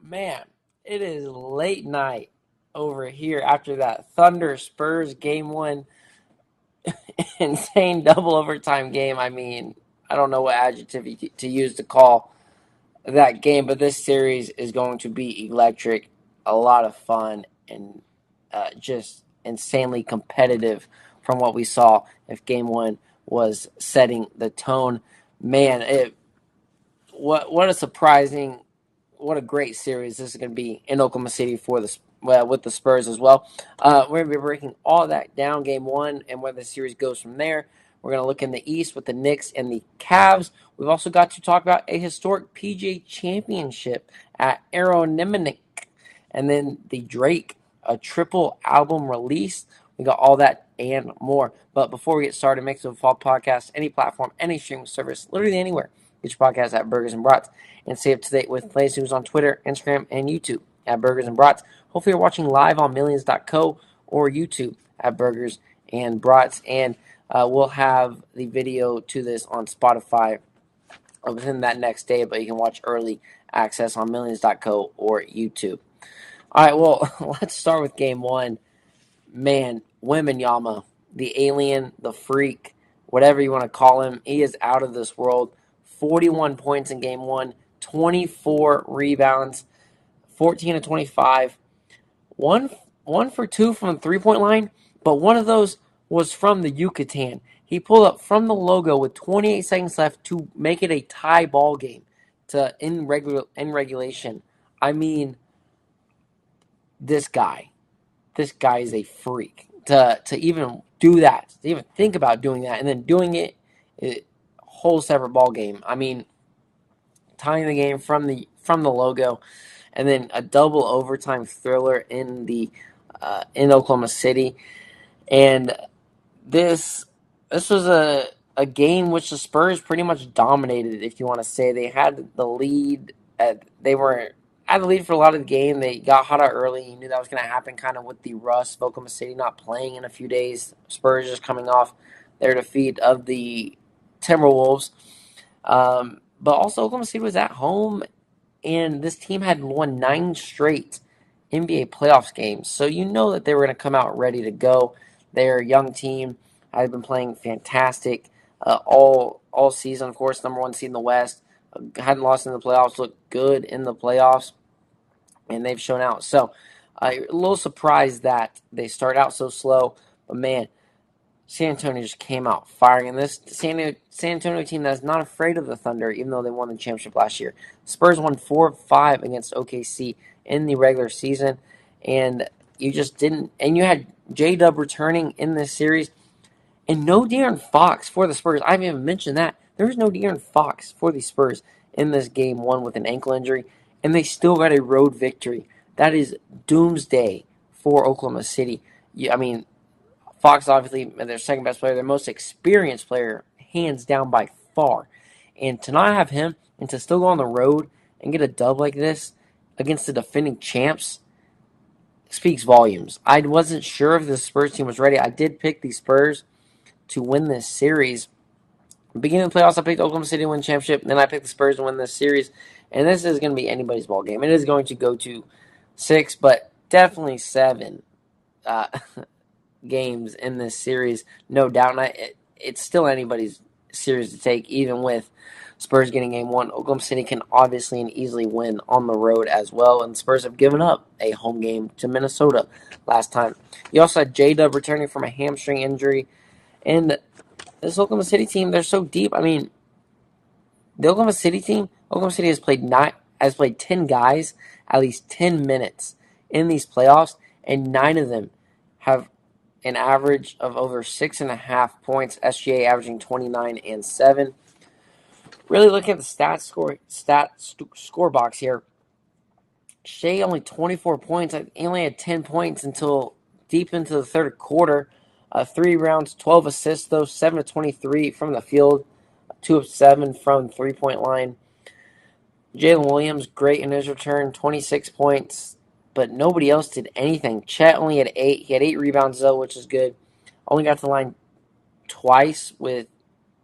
Man, it is late night over here after that Thunder Spurs game one insane double overtime game. I mean, I don't know what adjective to use to call that game, but this series is going to be electric, a lot of fun, and just insanely competitive from what we saw if game one was setting the tone. Man, what a surprising, what a great series this is going to be in Oklahoma City for the with the Spurs as well. We're going to be breaking all that down, game one, and where the series goes from there. We're going to look in the East with the Knicks and the Cavs. We've also got to talk about a historic PGA Championship at Aronimink, and then the Drake, a triple album release. We got all that and more. But before we get started, make sure to follow podcast, any platform, any streaming service, literally anywhere. Get your podcast at Burgers and Brats, and stay up to date with latest news on Twitter, Instagram, and YouTube at Burgers and Brats. Hopefully, you're watching live on Millions.co or YouTube at Burgers and Brats, and we'll have the video to this on Spotify within that next day, but you can watch early access on Millions.co or YouTube. All right, well, let's start with game one. Man, Wembanyama, the alien, the freak, whatever you want to call him, he is out of this world. 41 points in game one, 24 rebounds, 14 to 25. One for two from the three-point line, but one of those was from the Yucatan. He pulled up from the logo with 28 seconds left to make it a tie ball game to in regulation. I mean, this guy is a freak. To even do that, to even think about doing that, and then doing it, whole separate ball game. I mean, tying the game from the logo, and then a double overtime thriller in Oklahoma City, and this was a game which the Spurs pretty much dominated. If you want to say they had the lead, they were had the lead for a lot of the game. They got hot out early. You knew that was going to happen, kind of with the rust of Oklahoma City not playing in a few days. Spurs just coming off their defeat of the Timberwolves. But also, Oklahoma City was at home, and this team had won 9 straight NBA playoffs games. So you know that they were going to come out ready to go. They're a young team. I've been playing fantastic all season. Of course, number one seed in the West. Hadn't lost in the playoffs. Looked good in the playoffs, and they've shown out. So a little surprised that they start out so slow. But man, San Antonio just came out firing. And this San Antonio team that is not afraid of the Thunder, even though they won the championship last year. Spurs won 4-5 against OKC in the regular season. And you just didn't. And you had J-Dub returning in this series. And no De'Aaron Fox for the Spurs. I haven't even mentioned that. There was no De'Aaron Fox for the Spurs in this game one with an ankle injury. And they still got a road victory. That is doomsday for Oklahoma City. I mean, Fox, obviously, their second best player, their most experienced player, hands down by far. And to not have him and to still go on the road and get a dub like this against the defending champs speaks volumes. I wasn't sure if the Spurs team was ready. I did pick the Spurs to win this series. Beginning of the playoffs, I picked Oklahoma City to win the championship. Then I picked the Spurs to win this series. And this is going to be anybody's ball game. It is going to go to 6, but definitely 7 games in this series, no doubt. And it's still anybody's series to take, even with Spurs getting game one. Oklahoma City can obviously and easily win on the road as well, and Spurs have given up a home game to Minnesota last time. You also had J-Dub returning from a hamstring injury, and this Oklahoma City team, they're so deep. I mean, the Oklahoma City team, Oklahoma City has played 10 guys at least 10 minutes in these playoffs, and 9 of them have an average of over 6.5 points, SGA averaging 29 and 7. Really looking at the score box here, Shea only 24 points. He only had 10 points until deep into the third quarter. 3 rounds, 12 assists, though, 7 of 23 from the field, 2 of 7 from three-point line. Jalen Williams, great in his return, 26 points, but nobody else did anything. Chet only had 8. He had 8 rebounds, though, which is good. Only got to the line twice with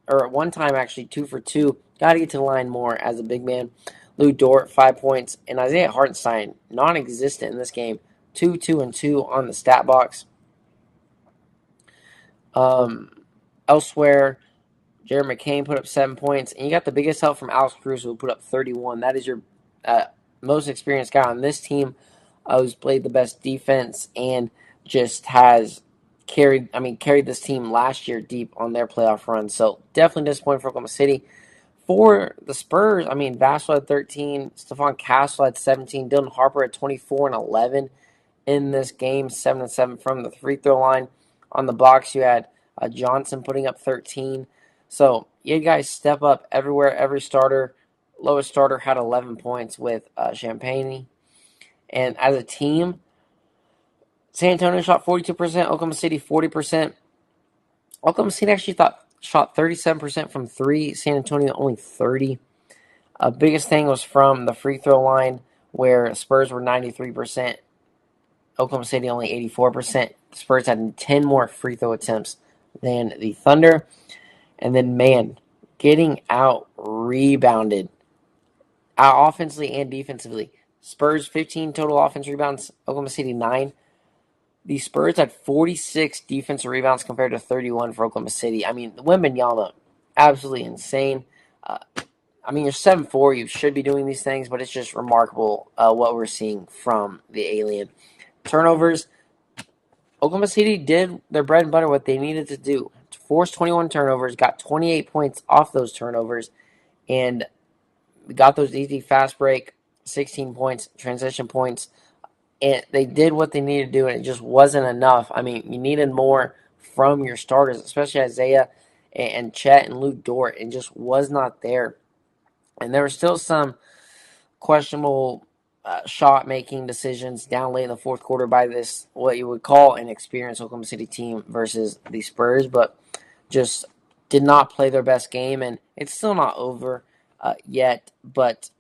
or at one time actually 2 for 2. Got to get to the line more as a big man. Lou Dort 5 points, and Isaiah Hartenstein non-existent in this game. 2, 2, and 2 on the stat box. Um, Elsewhere, Jared McCain put up 7 points, and you got the biggest help from Alex Cruz, who put up 31. That is your most experienced guy on this team, who's played the best defense and just has carried this team last year deep on their playoff run. So definitely disappointing for Oklahoma City. For the Spurs, Vassell had 13, Stephon Castle had 17, Dylan Harper had 24 and 11 in this game, 7 and 7 from the free throw line. On the box, you had Johnson putting up 13. So you guys step up everywhere. Every starter, lowest starter had 11 points with Champagne. And as a team, San Antonio shot 42%, Oklahoma City 40%. Oklahoma City actually shot 37% from three, San Antonio only 30. Biggest thing was from the free throw line, where Spurs were 93%, Oklahoma City only 84%. The Spurs had 10 more free throw attempts than the Thunder. And then, man, getting out rebounded offensively and defensively. Spurs 15 total offense rebounds, Oklahoma City 9. The Spurs had 46 defensive rebounds compared to 31 for Oklahoma City. The Wembanyama, absolutely insane. You're 7'4", you should be doing these things, but it's just remarkable what we're seeing from the alien. Turnovers, Oklahoma City did their bread and butter, what they needed to do. Forced 21 turnovers, got 28 points off those turnovers, and got those easy fast break, 16 points, transition points. And they did what they needed to do, and it just wasn't enough. You needed more from your starters, especially Isaiah and Chet and Luke Dort, and just was not there. And there were still some questionable shot-making decisions down late in the fourth quarter by this, what you would call an experienced Oklahoma City team versus the Spurs, but just did not play their best game, and it's still not over yet. But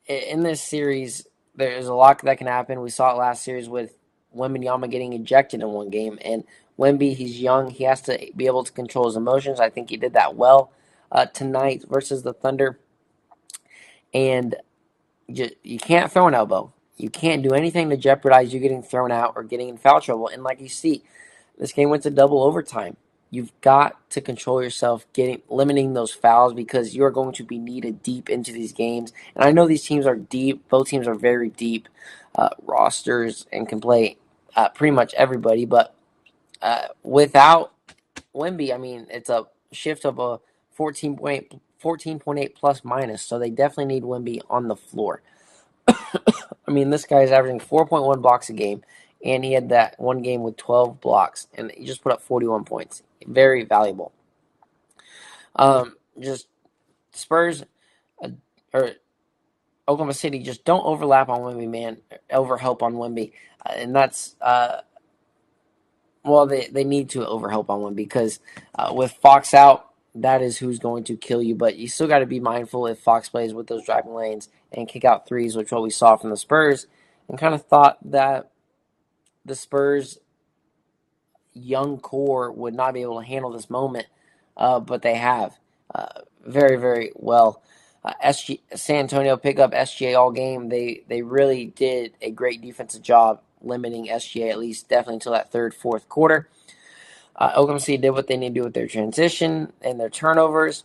in this series, there's a lot that can happen. We saw it last series with Wembanyama getting ejected in one game, and Wemby, he's young. He has to be able to control his emotions. I think he did that well tonight versus the Thunder. And you can't throw an elbow. You can't do anything to jeopardize you getting thrown out or getting in foul trouble. And like you see, this game went to double overtime. You've got to control yourself, limiting those fouls, because you're going to be needed deep into these games. And I know these teams are deep. Both teams are very deep rosters and can play pretty much everybody. But without Wemby, it's a shift of a 14.8 plus minus. So they definitely need Wemby on the floor. This guy is averaging 4.1 blocks a game, and he had that one game with 12 blocks, and he just put up 41 points. Very valuable. Just Spurs or Oklahoma City just don't overlap on Wemby, man. Overhelp on Wemby, and that's they need to overhelp on Wemby, because with Fox out, that is who's going to kill you. But you still got to be mindful if Fox plays with those driving lanes and kick out threes, which what we saw from the Spurs, and kind of thought that the Spurs young core would not be able to handle this moment, but they have very, very well. San Antonio pick up SGA all game. They really did a great defensive job limiting SGA, at least definitely until that third, fourth quarter. Oklahoma City did what they need to do with their transition and their turnovers.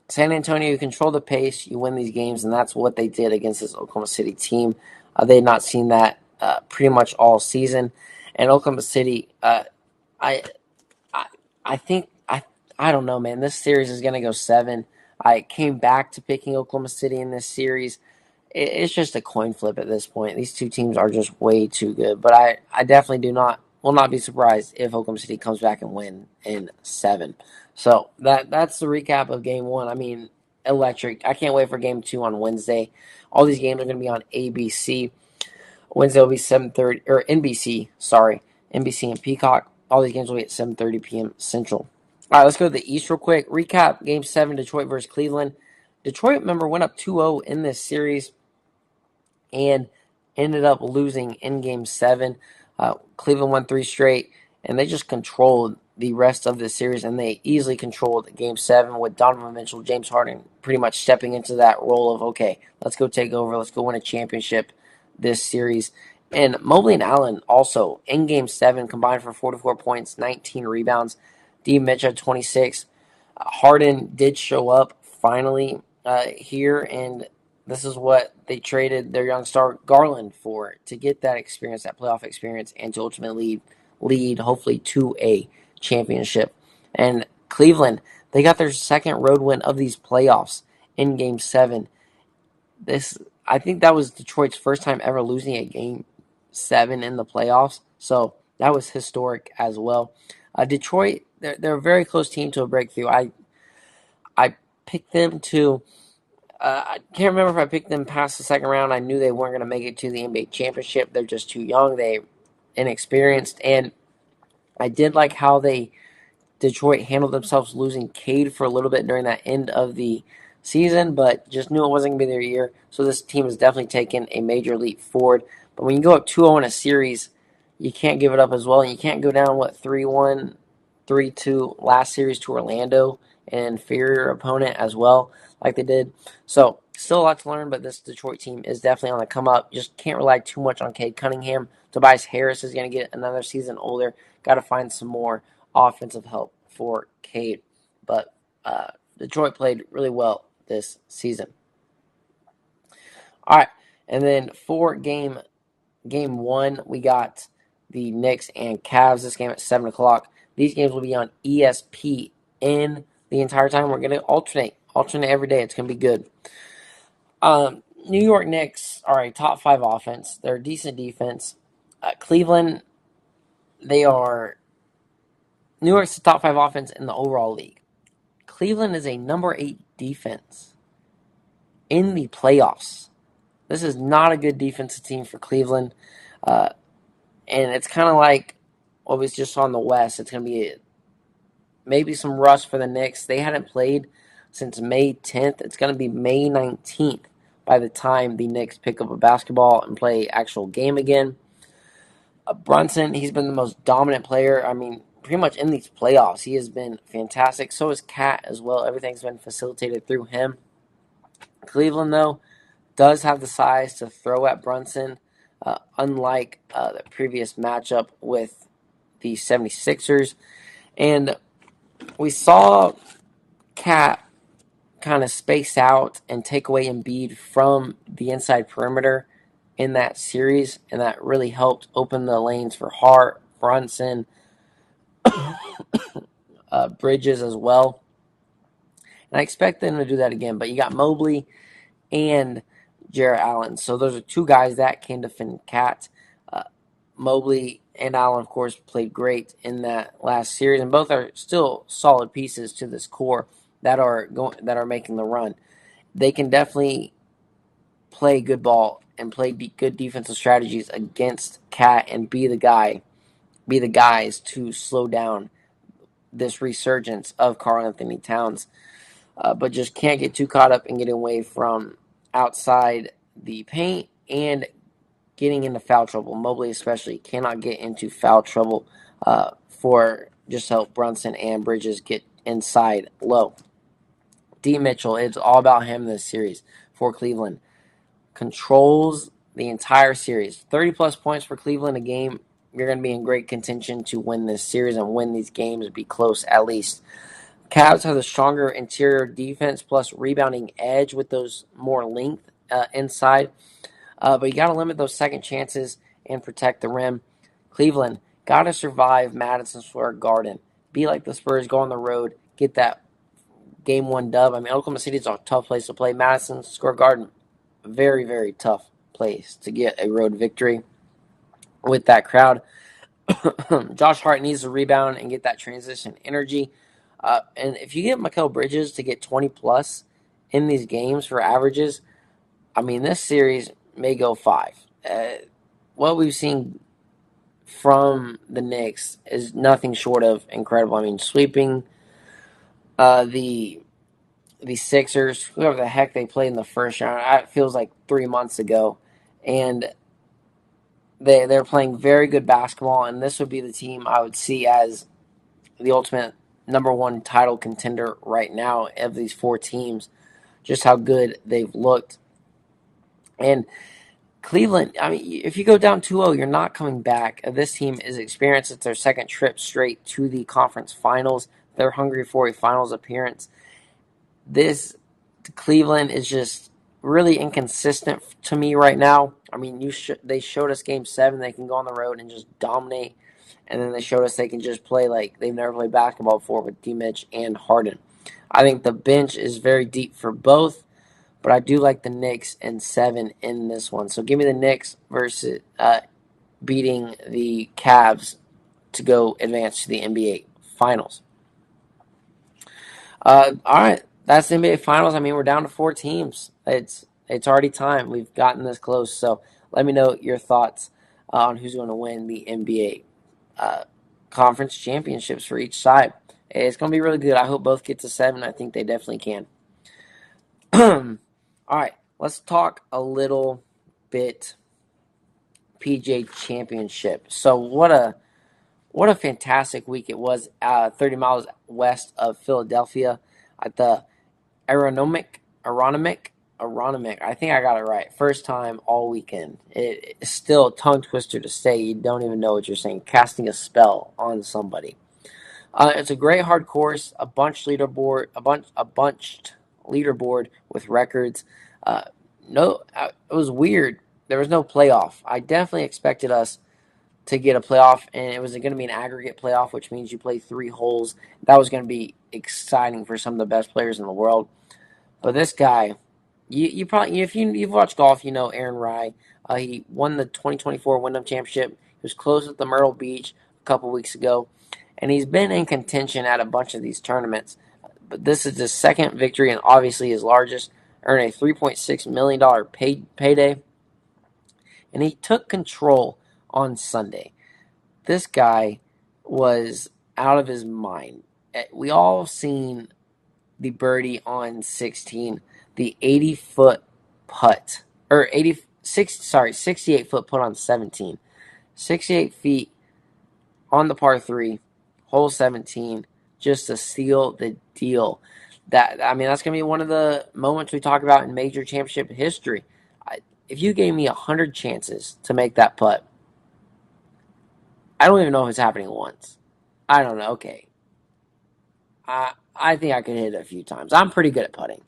San Antonio, you control the pace, you win these games, and that's what they did against this Oklahoma City team. They had not seen that pretty much all season. And Oklahoma City, I think I don't know, man. This series is going to go 7. I came back to picking Oklahoma City in this series. It's just a coin flip at this point. These two teams are just way too good. But I definitely will not be surprised if Oklahoma City comes back and win in 7. So that's the recap of Game 1. Electric. I can't wait for Game 2 on Wednesday. All these games are going to be on ABC. Wednesday will be 7:30, or NBC, sorry. NBC and Peacock. All these games will be at 7:30 p.m. Central. All right, let's go to the East real quick. Recap Game 7, Detroit versus Cleveland. Detroit, remember, went up 2-0 in this series and ended up losing in Game 7. Cleveland won 3 straight, and they just controlled the rest of the series, and they easily controlled Game 7 with Donovan Mitchell, James Harden pretty much stepping into that role of, okay, let's go take over, let's go win a championship this series. And Mobley and Allen also in Game 7 combined for 44 points, 19 rebounds. D. Mitch at 26. Harden did show up finally here, and this is what they traded their young star Garland for, to get that experience, that playoff experience, and to ultimately lead hopefully to a championship. And Cleveland, they got their second road win of these playoffs in Game 7. I think that was Detroit's first time ever losing a Game 7 in the playoffs, so that was historic as well. Detroit, they're a very close team to a breakthrough. I picked them to. I can't remember if I picked them past the second round. I knew they weren't going to make it to the NBA championship. They're just too young. They inexperienced, and I did like how Detroit handled themselves, losing Cade for a little bit during that end of the season, but just knew it wasn't going to be their year. So this team has definitely taken a major leap forward. But when you go up 2-0 in a series, you can't give it up as well. And you can't go down, 3-1, 3-2 last series to Orlando, an inferior opponent as well, like they did. So still a lot to learn, but this Detroit team is definitely on the come up. Just can't rely too much on Cade Cunningham. Tobias Harris is going to get another season older. Got to find some more offensive help for Cade. But Detroit played really well this season. All right, and then for game 1, we got the Knicks and Cavs. This game at 7 o'clock. These games will be on ESPN the entire time. We're going to alternate every day. It's going to be good. New York Knicks are a top 5 offense. They're a decent defense. Cleveland, New York's the top 5 offense in the overall league. Cleveland is a number 8 defense in the playoffs. This is not a good defensive team for Cleveland. And it's kind of like what was just on the West. It's going to be maybe some rust for the Knicks. They hadn't played since May 10th. It's going to be May 19th by the time the Knicks pick up a basketball and play actual game again. Brunson, he's been the most dominant player. I mean, pretty much in these playoffs, he has been fantastic. So is Cat as well. Everything's been facilitated through him. Cleveland, though, does have the size to throw at Brunson, unlike the previous matchup with the 76ers. And we saw Cat kind of space out and take away Embiid from the inside perimeter in that series, and that really helped open the lanes for Hart, Brunson, Bridges as well. And I expect them to do that again. But you got Mobley and Jarrett Allen. So those are two guys that can defend Cat. Mobley and Allen, of course, played great in that last series, and both are still solid pieces to this core that are making the run. They can definitely play good ball and play good defensive strategies against Cat and be the guys to slow down this resurgence of Karl Anthony Towns. But just can't get too caught up in getting away from outside the paint and getting into foul trouble. Mobley especially cannot get into foul trouble for just help Brunson and Bridges get inside low. D. Mitchell, it's all about him this series for Cleveland. Controls the entire series. 30-plus points for Cleveland a game. You're going to be in great contention to win this series and win these games, be close at least. Cavs have the stronger interior defense plus rebounding edge with those more length inside. But you got to limit those second chances and protect the rim. Cleveland got to survive Madison Square Garden. Be like the Spurs, go on the road, get that Game 1 dub. I mean, Oklahoma City is a tough place to play. Madison Square Garden, very, very tough place to get a road victory with that crowd. Josh Hart needs to rebound and get that transition energy. And if you get Mikal Bridges to get 20-plus in these games for averages, I mean, this series may go 5. What we've seen from the Knicks is nothing short of incredible. I mean, sweeping the Sixers, whoever the heck they played in the first round, it feels like 3 months ago. And they're playing very good basketball, and this would be the team I would see as the ultimate number one title contender right now of these four teams, just how good they've looked. And Cleveland, I mean, if you go down 2-0, you're not coming back. This team is experienced. It's their second trip straight to the conference finals. They're hungry for a finals appearance. This Cleveland is just really inconsistent to me right now. I mean, they showed us Game 7 they can go on the road and just dominate, and then they showed us they can just play like they've never played basketball before with D-Mitch and Harden. I think the bench is very deep for both, but I do like the Knicks and 7 in this one. So give me the Knicks versus beating the Cavs to go advance to the NBA Finals. All right, that's the NBA Finals. I mean, we're down to 4 teams. It's already time. We've gotten this close. So let me know your thoughts on who's going to win the NBA conference championships for each side. It's going to be really good. I hope both get to 7. I think they definitely can. All right, let's talk a little bit PGA Championship. So what a fantastic week it was. 30 miles west of Philadelphia at the Aronimink. I think I got it right. First time all weekend. It's still a tongue twister to say. You don't even know what you're saying. Casting a spell on somebody. It's a great hard course. A bunched leaderboard with records. It was weird. There was no playoff. I definitely expected us to get a playoff, and it was going to be an aggregate playoff, which means you play 3 holes. That was going to be exciting for some of the best players in the world. But this guy, you probably, if you've watched golf, you know Aaron Rai. He won the 2024 Wyndham Championship. He was close at the Myrtle Beach a couple weeks ago, and he's been in contention at a bunch of these tournaments. But this is his second victory, and obviously his largest. Earned a $3.6 million payday, and he took control on Sunday. This guy was out of his mind. We all seen the birdie on 16, the 80-foot putt, or 68-foot putt on 17. 68 feet on the par 3, hole 17, just to seal the deal. That's going to be one of the moments we talk about in major championship history. If you gave me 100 chances to make that putt, I don't even know if it's happening once. I don't know. Okay. I think I could hit it a few times. I'm pretty good at putting.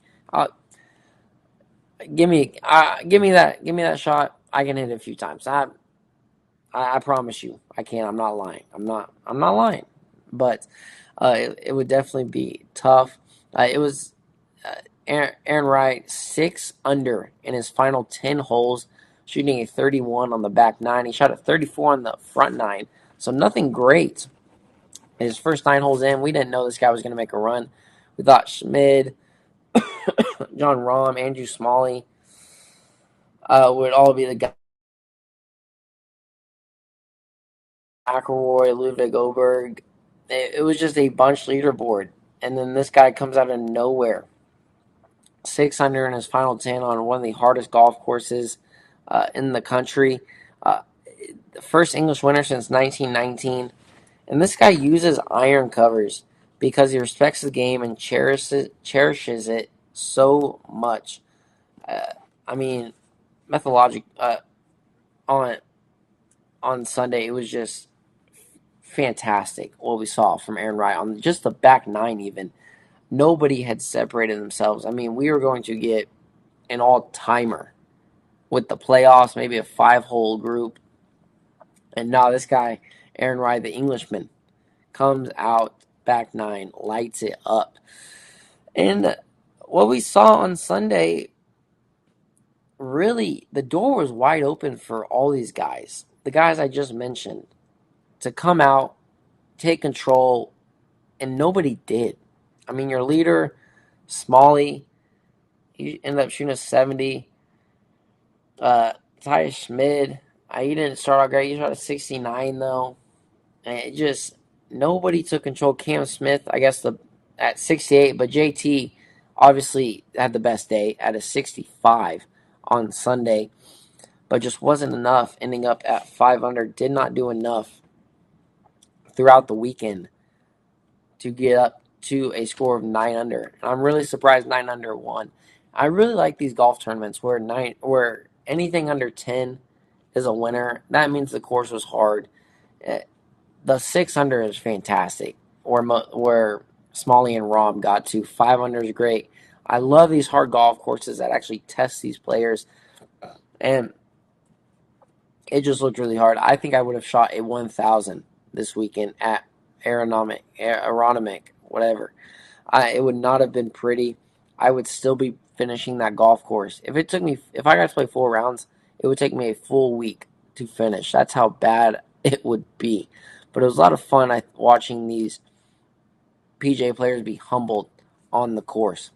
Give me that shot. I can hit it a few times. I promise you, I can. I'm not lying. I'm not lying. But it would definitely be tough. It was Aaron Wright 6 under in his final 10 holes, shooting a 31 on the back 9. He shot a 34 on the front 9. So nothing great. His first 9 holes in, we didn't know this guy was going to make a run. We thought Schmid, John Rahm, Andrew Smalley would all be the guys. McIlroy, Ludwig Oberg. It was just a bunch leaderboard. And then this guy comes out of nowhere. 6 under in his final 10 on one of the hardest golf courses in the country. The first English winner since 1919. And this guy uses iron covers because he respects the game and cherishes it so much. Methodologic on Sunday, it was just fantastic what we saw from Aaron Wright on just the back 9 even. Nobody had separated themselves. I mean, we were going to get an all-timer with the playoffs, maybe a 5-hole group. And now this guy, Aaron Wright, the Englishman, comes out back 9, lights it up. And what we saw on Sunday, really, the door was wide open for all these guys. The guys I just mentioned, to come out, take control, and nobody did. I mean, your leader, Smalley, he ended up shooting a 70. Ty Schmid, he didn't start out great. He shot a 69, though. And it just, nobody took control. Cam Smith, I guess, at 68, but JT obviously had the best day at a 65 on Sunday, but just wasn't enough, ending up at 5 under. Did not do enough throughout the weekend to get up to a score of 9 under. And I'm really surprised 9 under won. I really like these golf tournaments where anything under 10 is a winner. That means the course was hard. The 6 under is fantastic. Where Smalley and Rahm got to 5 under is great. I love these hard golf courses that actually test these players, and it just looked really hard. I think I would have shot a 1,000 this weekend at Aronimink, whatever. It would not have been pretty. I would still be finishing that golf course. If I got to play 4 rounds, it would take me a full week to finish. That's how bad it would be. But it was a lot of fun watching these PGA players be humbled on the course.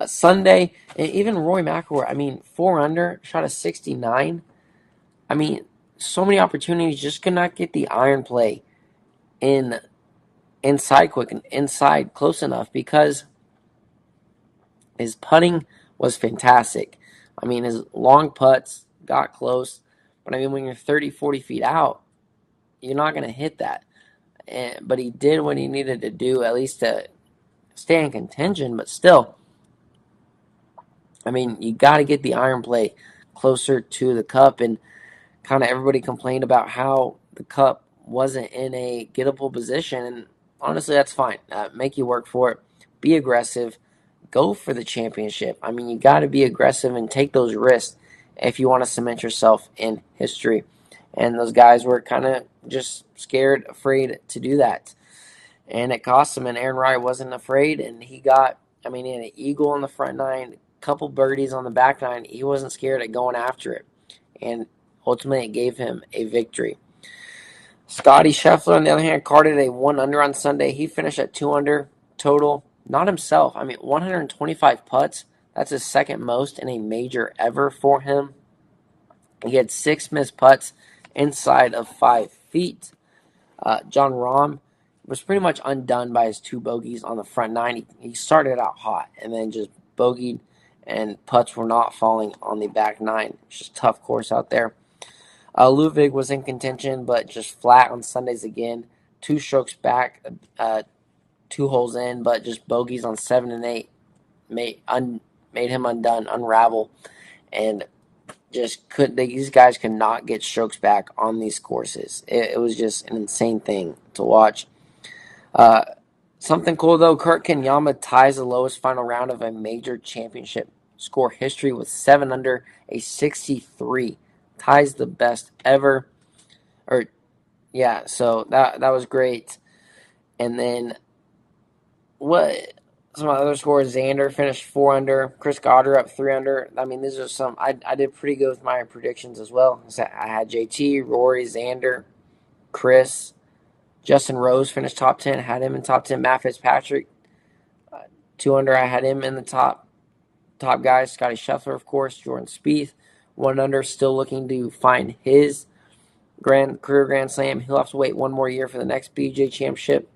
Sunday, and even Rory McIlroy, 4 under, shot a 69. So many opportunities, just could not get the iron play inside close enough because his putting was fantastic. His long putts got close, but when you're 30, 40 feet out, you're not going to hit that. But he did what he needed to do, at least to stay in contention, but still, you got to get the iron play closer to the cup, and kind of everybody complained about how the cup wasn't in a gettable position, and honestly, that's fine. Make you work for it. Be aggressive. Go for the championship. You got to be aggressive and take those risks if you want to cement yourself in history. And those guys were kind of just scared, afraid to do that. And it cost him, and Aaron Rai wasn't afraid, and he got, he had an eagle on the front 9, a couple birdies on the back 9. He wasn't scared at going after it. And ultimately, it gave him a victory. Scotty Scheffler, on the other hand, carded a 1 under on Sunday. He finished at 2 under total. Not himself. 125 putts. That's his second most in a major ever for him. He had 6 missed putts inside of 5 feet. Jon Rahm was pretty much undone by his 2 bogeys on the front 9. He started out hot and then just bogeyed, and putts were not falling on the back 9. It's just a tough course out there. Ludwig was in contention, but just flat on Sundays again. 2 strokes back, 2 holes in, but just bogeys on 7 and 8 made him unravel, and these guys could not get strokes back on these courses. It was just an insane thing to watch. Something cool though, Kurt Kenyama ties the lowest final round of a major championship score history with 7 under, a 63. Ties the best ever. So that was great. And then some other scores? Xander finished 4 under. Chris Goddard up 3 under. These are some. I did pretty good with my predictions as well. I had JT, Rory, Xander, Chris, Justin Rose finished top 10. Had him in top 10. Matt Fitzpatrick, 2 under. I had him in the top guys. Scotty Scheffler, of course. Jordan Spieth, 1 under. Still looking to find his career Grand Slam. He'll have to wait 1 more year for the next PGA Championship.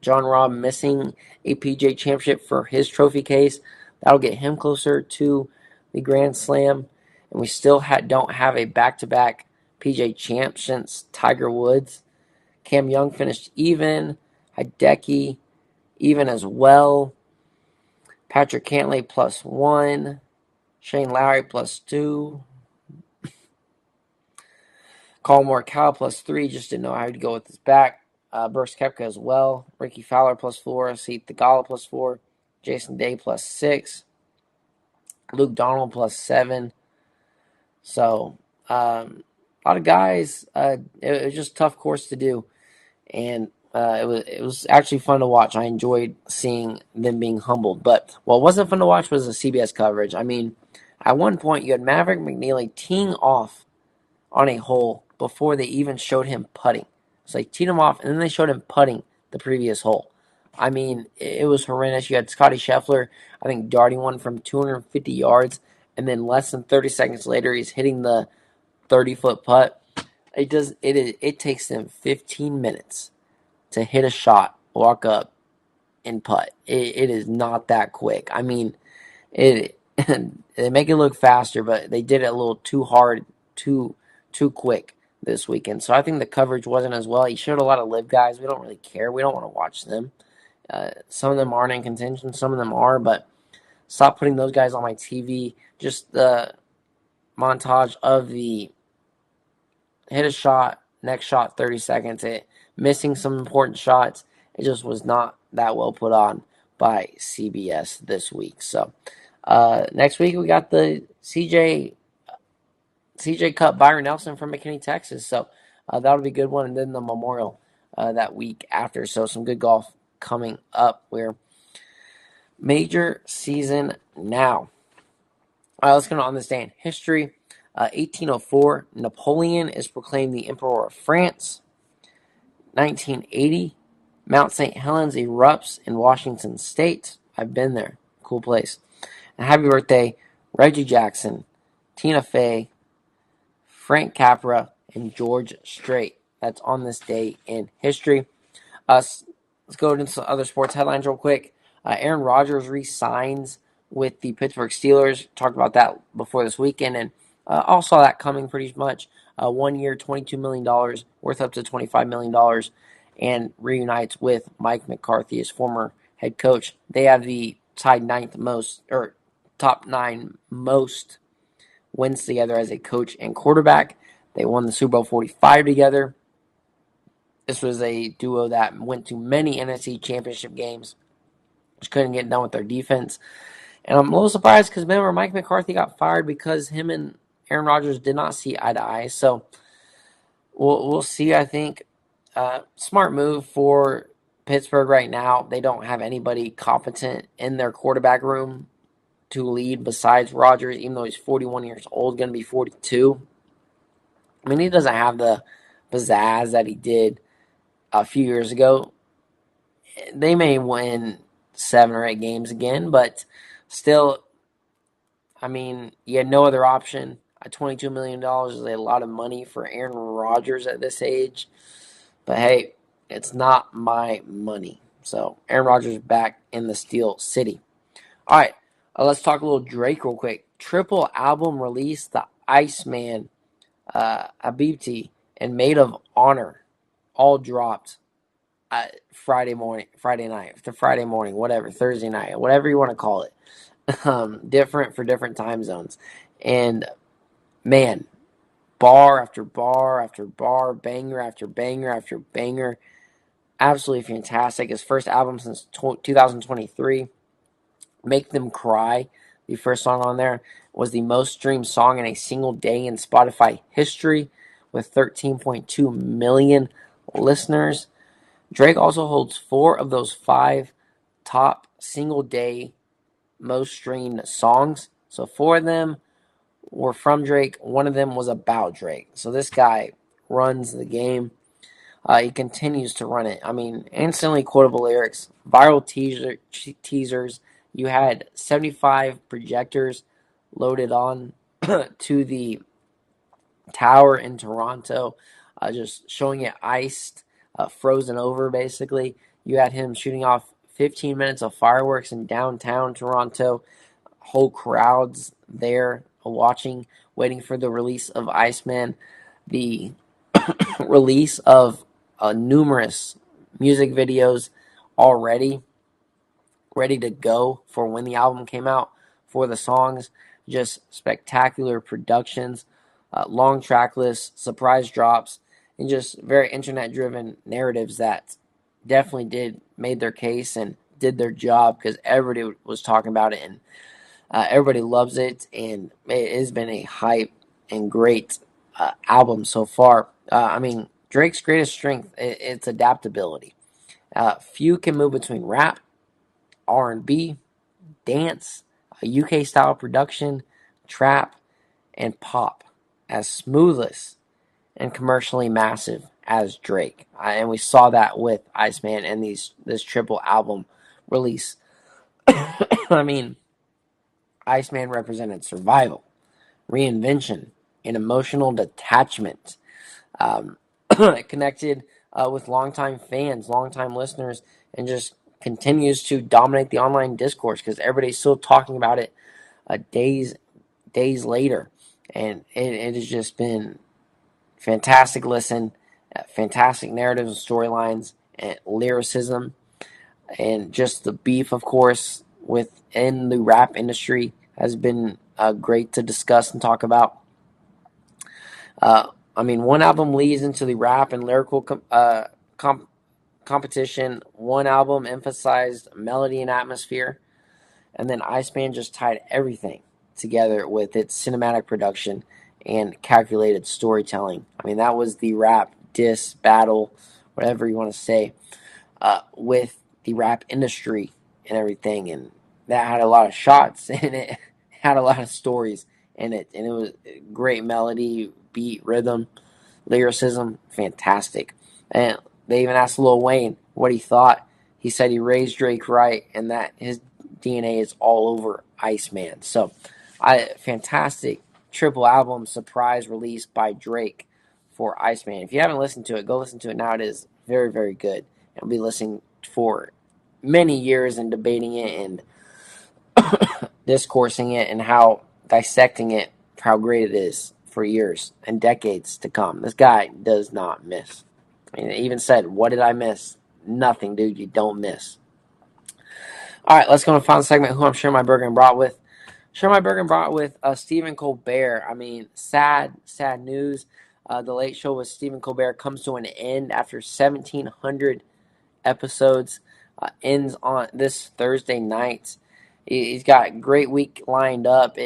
Jon Rahm missing a PGA Championship for his trophy case. That'll get him closer to the Grand Slam. And we still don't have a back-to-back PGA champ since Tiger Woods. Cam Young finished even. Hideki even as well. Patrick Cantlay +1. Shane Lowry +2. Colin Morikawa +3. Just didn't know how to go with his back. Brooks Koepka as well. Ricky Fowler +4. Seth Theegala +4. Jason Day +6. Luke Donald +7. So, a lot of guys. It was just a tough course to do. And it was actually fun to watch. I enjoyed seeing them being humbled. But what wasn't fun to watch was the CBS coverage. At one point, you had Maverick McNeely teeing off on a hole before they even showed him putting. So they teed him off, and then they showed him putting the previous hole. It was horrendous. You had Scotty Scheffler, I think, darting one from 250 yards, and then less than 30 seconds later, he's hitting the 30-foot putt. It takes them 15 minutes to hit a shot, walk up, and putt. It is not that quick. They make it look faster, but they did it a little too hard, too quick. this weekend. So I think the coverage wasn't as well. He showed a lot of live guys. We don't really care. We don't want to watch them. Some of them aren't in contention. Some of them are, but stop putting those guys on my TV. Just the montage of the hit a shot, next shot, 30 seconds, missing some important shots. It just was not that well put on by CBS this week. So next week we got the CJ Cup, Byron Nelson from McKinney, Texas. So that'll be a good one. And then the Memorial that week after. So some good golf coming up. We're major season now. All right, let's go on this day in history. 1804, Napoleon is proclaimed the Emperor of France. 1980, Mount St. Helens erupts in Washington State. I've been there. Cool place. And happy birthday, Reggie Jackson, Tina Fey, Frank Capra, and George Strait. That's on this day in history. Let's go into some other sports headlines real quick. Aaron Rodgers re-signs with the Pittsburgh Steelers. Talked about that before this weekend, and all saw that coming pretty much. 1 year, $22 million, worth up to $25 million, and reunites with Mike McCarthy, his former head coach. They have the tied ninth most, or top 9 most wins together as a coach and quarterback. They won the Super Bowl 45 together. This was a duo that went to many NFC championship games. Just couldn't get done with their defense. And I'm a little surprised because remember, Mike McCarthy got fired because him and Aaron Rodgers did not see eye to eye. So we'll see, I think. Smart move for Pittsburgh right now. They don't have anybody competent in their quarterback room to lead besides Rodgers, even though he's 41 years old, going to be 42. I mean, he doesn't have the pizzazz that he did a few years ago. They may win 7 or 8 games again, but still, I mean, you had no other option. $22 million is a lot of money for Aaron Rodgers at this age. But hey, it's not my money. So Aaron Rodgers back in the Steel City. All right, let's talk a little Drake real quick. Triple album release, The Iceman, Abibti, and Maid of Honor all dropped Friday night, whatever, Thursday night, whatever you want to call it. Different for different time zones. And man, bar after bar after bar, banger after banger after banger. Absolutely fantastic. His first album since 2023. Make Them Cry, the first song on there, was the most streamed song in a single day in Spotify history with 13.2 million listeners. Drake also holds 4 of those 5 top single day most streamed songs. So 4 of them were from Drake. 1 of them was about Drake. So this guy runs the game. He continues to run it. I mean, instantly quotable lyrics, viral teasers. You had 75 projectors loaded on to the tower in Toronto, just showing it iced, frozen over basically. You had him shooting off 15 minutes of fireworks in downtown Toronto. Whole crowds there watching, waiting for the release of Iceman. The release of numerous music videos already ready to go for when the album came out for the songs. Just spectacular productions, long track lists, surprise drops, and just very internet-driven narratives that definitely made their case and did their job because everybody was talking about it and everybody loves it, and it has been a hype and great album so far. I mean, Drake's greatest strength it's adaptability. Few can move between rap, R&B, dance, UK style production, trap, and pop as smoothest and commercially massive as Drake. And we saw that with Iceman and this triple album release. I mean, Iceman represented survival, reinvention, and emotional detachment. It connected with longtime fans, longtime listeners, and just continues to dominate the online discourse because everybody's still talking about it days later, and it has just been fantastic listen, fantastic narratives and storylines, and lyricism, and just the beef, of course, within the rap industry has been great to discuss and talk about. One album leads into the rap and lyrical competition. One album emphasized melody and atmosphere, and then Iceman just tied everything together with its cinematic production and calculated storytelling. That was the rap diss battle, whatever you want to say, with the rap industry and everything. And that had a lot of shots in it, had a lot of stories in it. And it was great melody, beat, rhythm, lyricism, fantastic. And they even asked Lil Wayne what he thought. He said he raised Drake right and that his DNA is all over Iceman. So, fantastic triple album surprise release by Drake for Iceman. If you haven't listened to it, go listen to it now. It is very, very good. I'll be listening for many years and debating it and discoursing it and how dissecting it, how great it is for years and decades to come. This guy does not miss. He even said, "What did I miss? Nothing, dude. You don't miss." All right, let's go to the final segment. Who I'm sharing my burger and brat with. Share my burger and brat with Stephen Colbert. Sad news. The Late Show with Stephen Colbert comes to an end after 1,700 episodes. Ends on this Thursday night. He's got a great week lined up.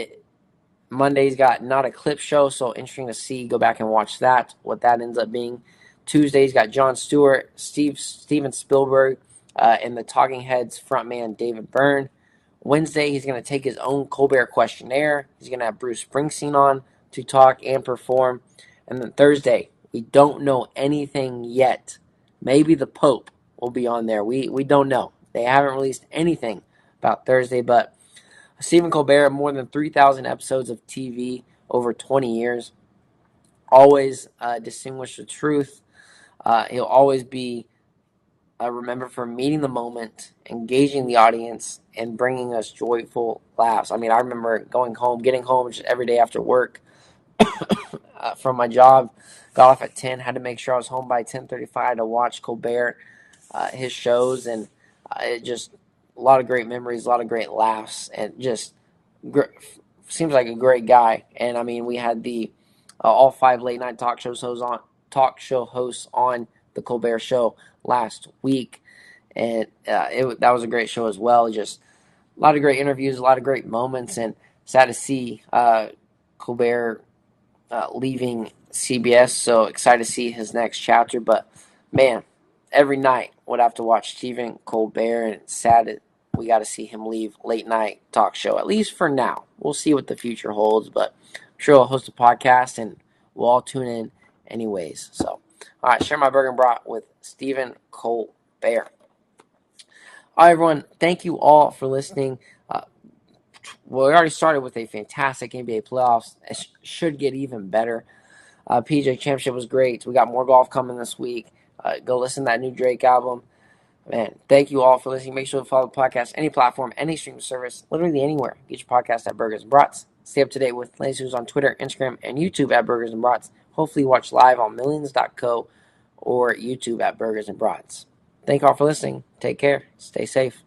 Monday's got not a clip show, so interesting to see. Go back and watch that, what that ends up being. Tuesday's got Jon Stewart, Steven Spielberg, and the Talking Heads frontman David Byrne. Wednesday, he's going to take his own Colbert questionnaire. He's going to have Bruce Springsteen on to talk and perform. And then Thursday, we don't know anything yet. Maybe the Pope will be on there. We don't know. They haven't released anything about Thursday, but Stephen Colbert, more than 3,000 episodes of TV over 20 years. Always distinguish the truth. He'll always be remembered for meeting the moment, engaging the audience, and bringing us joyful laughs. I remember getting home just every day after work from my job. Got off at 10, had to make sure I was home by 10:35 to watch Colbert, his shows, and it just a lot of great memories, a lot of great laughs, and just seems like a great guy. And we had the all 5 late night talk show hosts on the Colbert Show last week, and that was a great show as well. Just a lot of great interviews, a lot of great moments, and sad to see Colbert leaving CBS. So excited to see his next chapter. But man, every night would have to watch Stephen Colbert, and it's sad that we got to see him leave late night talk show, at least for now. We'll see what the future holds, but I'm sure I'll host a podcast and we'll all tune in anyways. So, all right, share my burger and brat with Stephen Colbert. All right, everyone, thank you all for listening. We already started with a fantastic NBA playoffs. It should get even better. PGA Championship was great. We got more golf coming this week. Go listen to that new Drake album. Man, thank you all for listening. Make sure to follow the podcast, any platform, any streaming service, literally anywhere. Get your podcast at Burgers and Brats. Stay up to date with latest news on Twitter, Instagram, and YouTube at Burgers and Brats. Hopefully watch live on millions.co or YouTube at Burgers and Brats. Thank you all for listening. Take care. Stay safe.